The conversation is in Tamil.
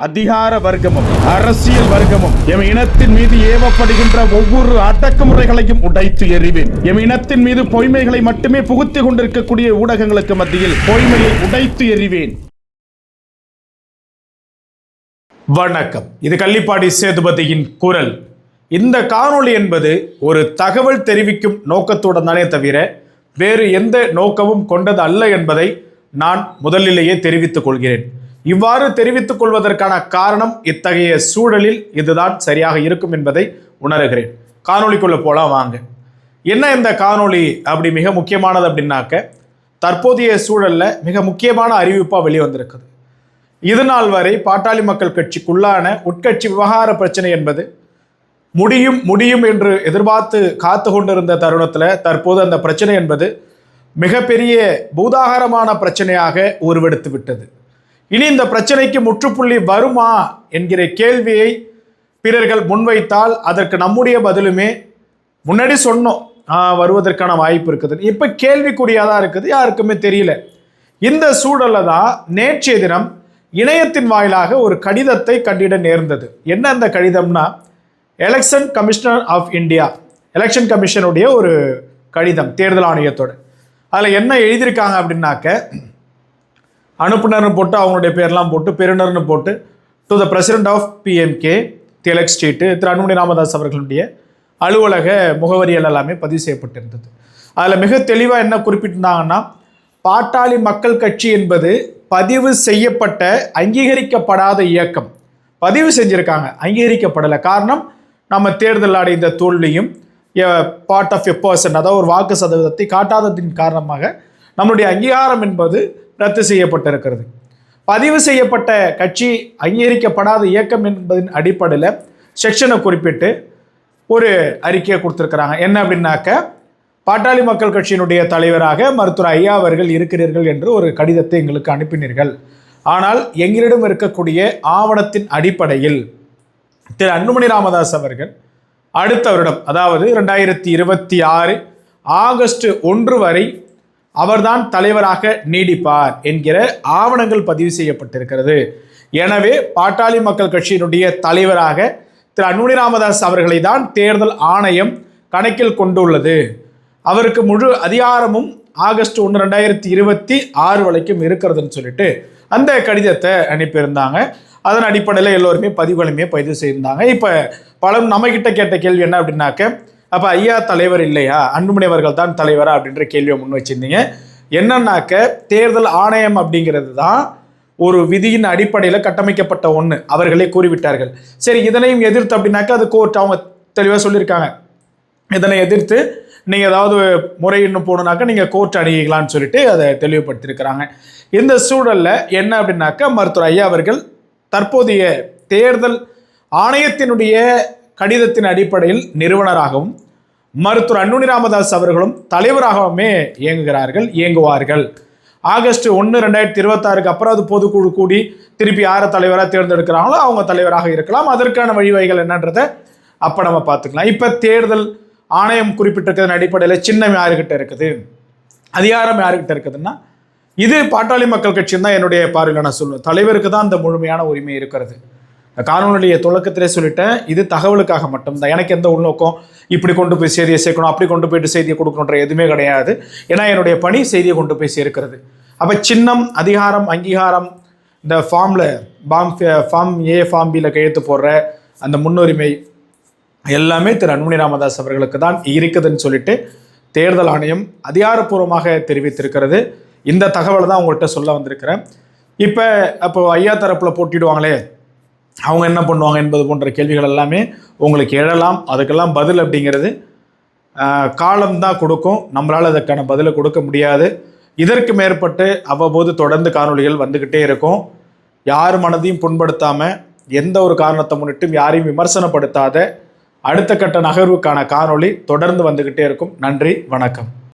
அதிகார வர்க்கமும் அரசியல் வர்க்கமும் எம் இனத்தின் மீது ஏவப்படுகின்ற ஒவ்வொரு அடக்குமுறைகளையும் உடைத்து எறிவேன். எம் இனத்தின் மீது பொய்மைகளை மட்டுமே புகுத்திக் கொண்டிருக்கக்கூடிய ஊடகங்களுக்கு மத்தியில் பொய்மையை உடைத்து எறிவேன். வணக்கம், இது கள்ளிப்பாடி சேதுபதியின் குரல். இந்த காணொளி என்பது ஒரு தகவல் தெரிவிக்கும் நோக்கத்துடன் தானே தவிர வேறு எந்த நோக்கமும் கொண்டது அல்ல என்பதை நான் முதலிலேயே தெரிவித்துக் கொள்கிறேன். இவ்வாறு தெரிவித்துக் கொள்வதற்கான காரணம் இத்தகைய சூழலில் இதுதான் சரியாக இருக்கும் என்பதை உணர்கிறேன். காணொளிக்குள்ள போலாம் வாங்க. என்ன இந்த காணொளி அப்படி மிக முக்கியமானது அப்படின்னாக்க, தற்போதைய சூழல்ல மிக முக்கியமான அறிவிப்பா வெளியே வந்திருக்குது. இது நாள் வரை பாட்டாளி மக்கள் கட்சிக்குள்ளான உட்கட்சி விவகார பிரச்சனை என்பது முடியும் என்று எதிர்பார்த்து காத்து கொண்டிருந்த தருணத்தில் தற்போது அந்த பிரச்சனை என்பது மிகப்பெரிய பூதாகரமான பிரச்சனையாக உருவெடுத்து விட்டது. இனி இந்த பிரச்சனைக்கு முற்றுப்புள்ளி வருமா என்கிற கேள்வியை பிறர்கள் முன்வைத்தால் அதற்கு நம்முடைய பதிலுமே முன்னாடி சொன்னோம், வருவதற்கான வாய்ப்பு இருக்குது. இப்போ கேள்விக்குறியாதான் இருக்குது, யாருக்குமே தெரியல. இந்த சூழல்ல தான் நேற்றைய தினம் இணையத்தின் வாயிலாக ஒரு கடிதத்தை கண்டிட நேர்ந்தது. என்ன அந்த கடிதம்னா, election commissioner of India, election கமிஷனுடைய ஒரு கடிதம் தேர்தல் ஆணையத்தோட. அதில் என்ன எழுதியிருக்காங்க அப்படின்னாக்க, அனுப்புனர்னு போட்டு அவங்களுடைய பேர்லாம் போட்டு பெறுநர்னு போட்டு to the president of PMK Tilak street Thiru Anbumani Ramadoss அவர்களுடைய அலுவலக முகவரியல் எல்லாமே பதிவு செய்யப்பட்டிருந்தது. அதில் மிக தெளிவாக என்ன குறிப்பிட்டிருந்தாங்கன்னா, பாட்டாளி மக்கள் கட்சி என்பது பதிவு செய்யப்பட்ட அங்கீகரிக்கப்படாத இயக்கம். பதிவு செஞ்சுருக்காங்க, அங்கீகரிக்கப்படலை. காரணம், நம்ம தேர்தல் அடைந்த தோல்வியும் பார்ட் ஆஃப் எ பர்சன், அதாவது ஒரு வாக்கு சதவீதத்தை காட்டாததின் காரணமாக நம்முடைய அங்கீகாரம் என்பது ரத்து செய்யப்பட்டிருக்கிறது. பதிவு செய்யப்பட்ட கட்சி அங்கீகரிக்கப்படாத இயக்கம் என்பதன் அடிப்படையில் செக்ஷனை குறிப்பிட்டு ஒரு அறிக்கையை கொடுத்துருக்குறாங்க. என்ன அப்படின்னாக்க, பாட்டாளி மக்கள் கட்சியினுடைய தலைவராக மருத்துவர் ஐயா அவர்கள் இருக்கிறீர்கள் என்று ஒரு கடிதத்தை எங்களுக்கு அனுப்பினீர்கள். ஆனால் எங்களிடம் இருக்கக்கூடிய ஆவணத்தின் அடிப்படையில் திரு அன்புமணி ராமதாஸ் அவர்கள் அடுத்த வருடம், அதாவது 2026 ஆகஸ்ட் 1 வரை அவர்தான் தலைவராக நீடிப்பார் என்கிற ஆவணங்கள் பதிவு செய்யப்பட்டிருக்கிறது. எனவே பாட்டாளி மக்கள் கட்சியினுடைய தலைவராக திரு அன்புமணி ராமதாஸ் அவர்களை தான் தேர்தல் ஆணையம் கணக்கில் கொண்டுள்ளது. அவருக்கு முழு அதிகாரமும் ஆகஸ்ட் 1, 2026 வரைக்கும் இருக்கிறதுன்னு சொல்லிட்டு அந்த கடிதத்தை அனுப்பியிருந்தாங்க. அதன் அடிப்படையில் எல்லோருமே பதிவுகளுமே பதிவு செய்திருந்தாங்க. இப்போ பலரும் நம்மகிட்ட கேட்ட கேள்வி என்ன அப்படின்னாக்க, அப்போ ஐயா தலைவர் இல்லையா, அன்புமணி அவர்கள் தான் தலைவரா அப்படின்ற கேள்வியை முன் வச்சிருந்தீங்க. என்னன்னாக்க, தேர்தல் ஆணையம் அப்படிங்கிறது தான் ஒரு விதியின் அடிப்படையில் கட்டமைக்கப்பட்ட ஒன்று, அவர்களே கூறிவிட்டார்கள். சரி, இதனையும் எதிர்த்து அப்படின்னாக்க அது கோர்ட், அவங்க தெளிவாக சொல்லியிருக்காங்க, இதனை எதிர்த்து நீங்கள் ஏதாவது முறையின்னு போகணுன்னாக்கா நீங்கள் கோர்ட் அணுகிக்கலான்னு சொல்லிட்டு அதை தெளிவுபடுத்தியிருக்கிறாங்க. இந்த சூழலில் என்ன அப்படின்னாக்கா, மருத்துவர் ஐயா அவர்கள் தற்போதைய தேர்தல் ஆணையத்தினுடைய கடிதத்தின் அடிப்படையில் நிறுவனராகவும் மருத்துவர் அன்புமணி ராமதாஸ் அவர்களும் தலைவராகவுமே இயங்குவார்கள். ஆகஸ்ட் 1, 2026 அப்புறம் அது பொதுக்குழு கூடி திருப்பி யாரை தலைவராக தேர்ந்தெடுக்கிறாங்களோ அவங்க தலைவராக இருக்கலாம். அதற்கான வழிவகைகள் என்னன்றதை அப்போ நம்ம பார்த்துக்கலாம். இப்போ தேர்தல் ஆணையம் குறிப்பிட்டிருக்கிறதன் அடிப்படையில் சின்னம் யாருக்கிட்ட இருக்குது, அதிகாரம் யாருக்கிட்ட இருக்குதுன்னா, இது பாட்டாளி மக்கள் கட்சின்னு தான் என்னுடைய பார்வையில் நான் சொல்லுவேன். தலைவருக்கு தான் அந்த முழுமையான உரிமை இருக்கிறது. காணொலிய தொடக்கத்திலே சொல்லிட்டேன், இது தகவலுக்காக மட்டும்தான். எனக்கு எந்த உள்நோக்கம் இப்படி கொண்டு போய் செய்தியை சேர்க்கணும், அப்படி கொண்டு போயிட்டு செய்தியை கொடுக்கணுன்ற எதுவுமே கிடையாது. ஏன்னா என்னுடைய பணி செய்தியை கொண்டு போய் சேர்க்கிறது. அப்போ சின்னம், அதிகாரம், அங்கீகாரம், இந்த ஃபார்ம் ஏ ஃபார்ம் பியில் கையெழுத்து போடுற அந்த முன்னுரிமை எல்லாமே திரு அன்புமணி ராமதாஸ் அவர்களுக்கு தான் இருக்குதுன்னு சொல்லிட்டு தேர்தல் ஆணையம் அதிகாரப்பூர்வமாக தெரிவித்திருக்கிறது. இந்த தகவலை தான் உங்கள்கிட்ட சொல்ல வந்திருக்கிறேன். அப்போ ஐயா தரப்பில் போட்டிடுவாங்களே, அவங்க என்ன பண்ணுவாங்க என்பது போன்ற கேள்விகள் எல்லாமே உங்களுக்கு எழலாம். அதுக்கெல்லாம் பதில் அப்படிங்கிறது காலம்தான் கொடுக்கும். நம்மளால் அதற்கான பதிலை கொடுக்க முடியாது. இதற்கு மேற்பட்டு அவ்வப்போது தொடர்ந்து காணொலிகள் வந்துக்கிட்டே இருக்கும். யார் மனதையும் புண்படுத்தாமல், எந்த ஒரு காரணத்தை முன்னிட்டும் யாரையும் விமர்சனப்படுத்தாத அடுத்த கட்ட நகர்வுக்கான காணொளி தொடர்ந்து வந்துக்கிட்டே இருக்கும். நன்றி, வணக்கம்.